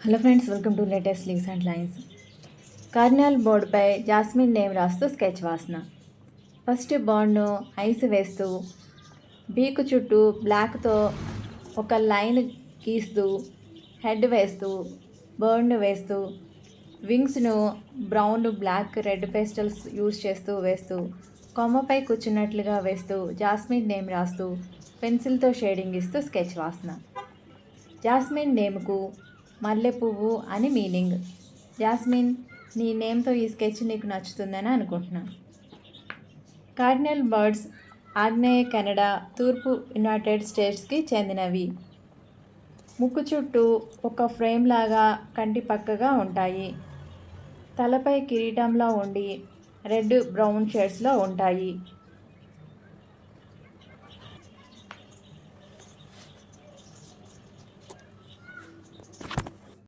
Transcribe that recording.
Hello friends, welcome to latest leaves and lines. Cardinal బోర్డుపై jasmine name రాస్తూ sketch వాసన. First బాండ్ను eyes వేస్తూ బీకు చుట్టూ బ్లాక్తో ఒక లైన్ గీస్తూ హెడ్ వేస్తూ బర్డ్ వేస్తూ వింగ్స్ను brown, black, red pastels use చేస్తూ వేస్తూ కొమ్మపై కూర్చున్నట్లుగా వేస్తూ జాస్మిన్ నేమ్ రాస్తూ పెన్సిల్తో షేడింగ్ ఇస్తూ స్కెచ్ వాసన. జాస్మిన్ నేమ్కు మల్లె పువ్వు అని మీనింగ్. జాస్మిన్, నీ నేమ్తో ఈ స్కెచ్ నీకు నచ్చుతుందని అనుకుంటున్నాను. కార్డినల్ బర్డ్స్ ఆగ్నేయ కెనడా, తూర్పు యునైటెడ్ స్టేట్స్కి చెందినవి. ముక్కు చుట్టూ ఒక ఫ్రేమ్ లాగా కంటి పక్కగా ఉంటాయి. తలపై కిరీటంలో ఉండి రెడ్, బ్రౌన్ షేడ్స్లో ఉంటాయి.